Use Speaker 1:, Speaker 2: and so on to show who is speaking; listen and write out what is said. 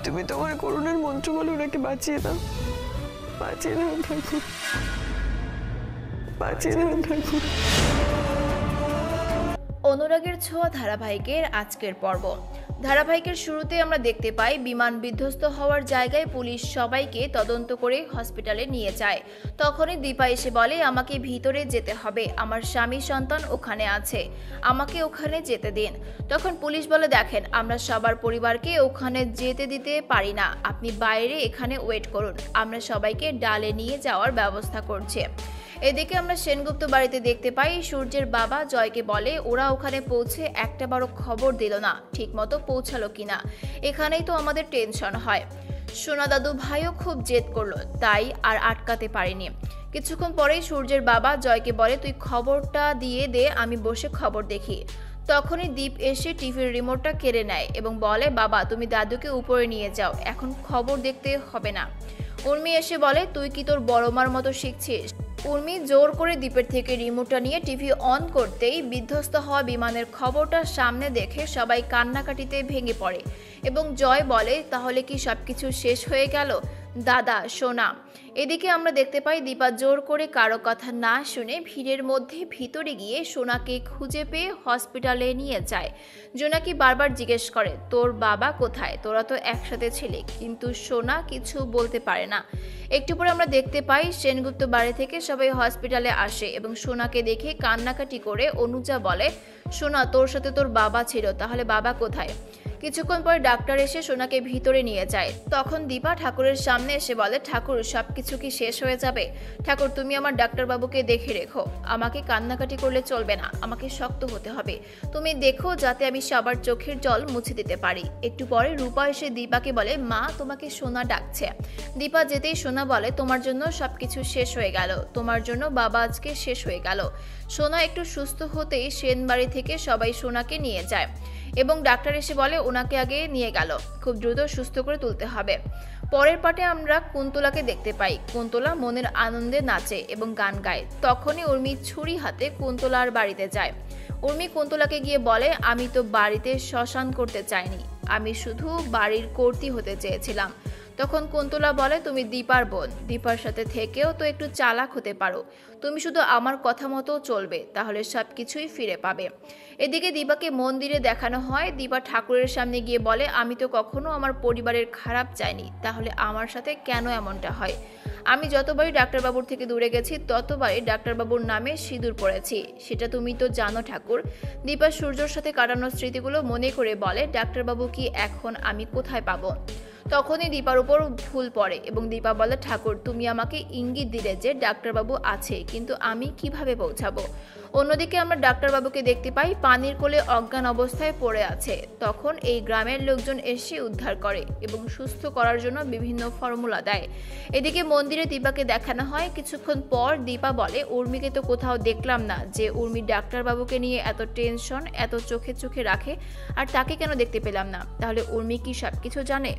Speaker 1: তুমি তোমার করুণার মন্ত্র বলে ওনাকে বাঁচিয়ে দাও, বাঁচিয়ে দাও ঠাকুর, বাঁচিয়ে দাও ঠাকুর।
Speaker 2: অনুরাগের ছোঁয়া ধারাবাহিকের আজকের পর্ব। ধারাবাহিকের শুরুতে আমরা দেখতে পাই বিমান বিধ্বস্ত হওয়ার জায়গায় পুলিশ সবাইকে তদন্ত করে হসপিটালে নিয়ে যায়। তখনই দীপা এসে বলে, আমাকে ভিতরে যেতে হবে, আমার স্বামী সন্তান ওখানে আছে, আমাকে ওখানে যেতে দিন। তখন পুলিশ বলে, দেখেন আমরা সবার পরিবারকে ওখানে যেতে দিতে পারি না, আপনি বাইরে এখানে ওয়েট করুন, আমরা সবাইকে ডালে নিয়ে যাওয়ার ব্যবস্থা করছি। এদিকে আমরা সেনগুপ্ত বাড়িতে দেখতে পাই সূর্যের বাবা জয়কে বলে, ওরা ওখানে পৌঁছে একটা বারো খবর দিল না, ঠিক মতো পৌঁছালো কিনা, এখানেই তো আমাদের টেনশন হয়। সোনা দাদু ভাইও খুব জেদ করলো, তাই আর আটকাতে পারিনি। কিছুক্ষণ পরেই সূর্যের বাবা জয়কে বলে, তুই খবরটা দিয়ে দে, আমি বসে খবর দেখি। তখনই দীপ এসে টিভির রিমোটটা কেড়ে নেয় এবং বলে, বাবা তুমি দাদুকে উপরে নিয়ে যাও, এখন খবর দেখতে হবে না। উর্মি এসে বলে, তুই কি তোর বড় মার মতো শিখছিস? উর্মি জোর করে দীপের থেকে রিমোটটা নিয়ে টিভি অন করতেই বিধ্বস্ত হওয়া বিমানের খবরটা সামনে দেখে সবাই কান্নাকাটিতে ভেঙে পড়ে এবং জয় বলে, তাহলে কি সবকিছু শেষ হয়ে গেল? দাদা, সোনা। এদিকে আমরা দেখতে পাই দীপা জোর করে কারো কথা না শুনে ভিড়ের মধ্যে ভিতরে গিয়ে সোনাকে খুঁজে পেয়ে হসপিটালে নিয়ে যায়। জোনাকি বারবার জিজ্ঞেস করে, তোর বাবা কোথায়? তোরা তো একসাথে ছিলে। কিন্তু সোনা কিছু বলতে পারে না। একটু পরে আমরা দেখতে পাই সেনগুপ্ত বাড়ি থেকে সবাই হসপিটালে আসে এবং সোনাকে দেখে কান্নাকাটি করে অনুজা বলে, সোনা তোর সাথে তোর বাবা ছিল, তাহলে বাবা কোথায়? কিছুক্ষণ পরে ডাক্তার এসে সোনাকে ভিতরে নিয়ে যায়। তখন দীপা ঠাকুরের সামনে এসে বলে, ঠাকুর সবকিছু কি শেষ হয়ে যাবে? ঠাকুর তুমি আমার ডাক্তারবাবুকে দেখে রেখো, আমাকে কান্নাকাটি করলে চলবে না, আমাকে শক্ত হতে হবে, তুমি দেখো যাতে আমি সবার চোখের জল মুছে দিতে পারি। একটু পরে রূপা এসে দীপাকে বলে, মা তোমাকে সোনা ডাকছে। দীপা যেতেই সোনা বলে, তোমার জন্য সবকিছু শেষ হয়ে গেল, তোমার জন্য বাবা আজকে শেষ হয়ে গেল। সোনা একটু সুস্থ হতেই সেন বাড়ি থেকে সবাই সোনাকে নিয়ে যায় এবং ডাক্তার এসে বলে, ওনাকে আগে নিয়ে গেল, খুব দ্রুত সুস্থ করে তুলতে হবে। পরের পাটে আমরা কুন্তলাকে দেখতে পাই। কুন্তলা মনের আনন্দে নাচে এবং গান গায়। তখনই উর্মি ছুরি হাতে কুন্তলার বাড়িতে যায়। উর্মি কুন্তলাকে গিয়ে বলে, আমি তো বাড়িতে শ্মশান করতে চাইনি, আমি শুধু বাড়ির কর্ত্রী হতে চেয়েছিলাম। তখন কুন্তলা বলে, তুমি দীপার বোন, দীপার সাথে থেকেও তো একটু চালাক হতে পারো, তুমি শুধু আমার কথা মতো চলবে, তাহলে সব কিছুই ফিরে পাবে। এদিকে দীপাকে মন্দিরে দেখানো হয়। দীপা ঠাকুরের সামনে গিয়ে বলে, আমি তো কখনো আমার পরিবারের খারাপ চাইনি, তাহলে আমার সাথে কেন এমনটা হয়? আমি যতবারই ডাক্তারবাবুর থেকে দূরে গেছি ততবারই ডাক্তারবাবুর নামে সিঁদুর পড়েছি, সেটা তুমি তো জানো ঠাকুর। দীপা সূর্যর সাথে কাটানোর স্মৃতিগুলো মনে করে বলে, ডাক্তারবাবু কি এখন আমি কোথায় পাবো? তখনই দীপার উপর ফুল পড়ে এবং দীপা বলে, ঠাকুর তুমি আমাকে ইঙ্গিত দিলে যে ডাক্তারবাবু আছে, কিন্তু আমি কিভাবে পৌঁছাবো? অন্যদিকে আমরা ডাক্তারবাবুকে দেখতে পাই পানির কোলে অজ্ঞান অবস্থায় পড়ে আছে। তখন এই গ্রামের লোকজন এসে উদ্ধার করে এবং সুস্থ করার জন্য বিভিন্ন ফর্মুলা দেয়। এদিকে মন্দিরে দীপাকে দেখানো হয়। কিছুক্ষণ পর দীপা বলে, উর্মিকে তো কোথাও দেখলাম না, যে উর্মি ডাক্তারবাবুকে নিয়ে এত টেনশন, এত চোখে চোখে রাখে, আর তাকে কেন দেখতে পেলাম না? তাহলে উর্মি কি সবকিছু জানে?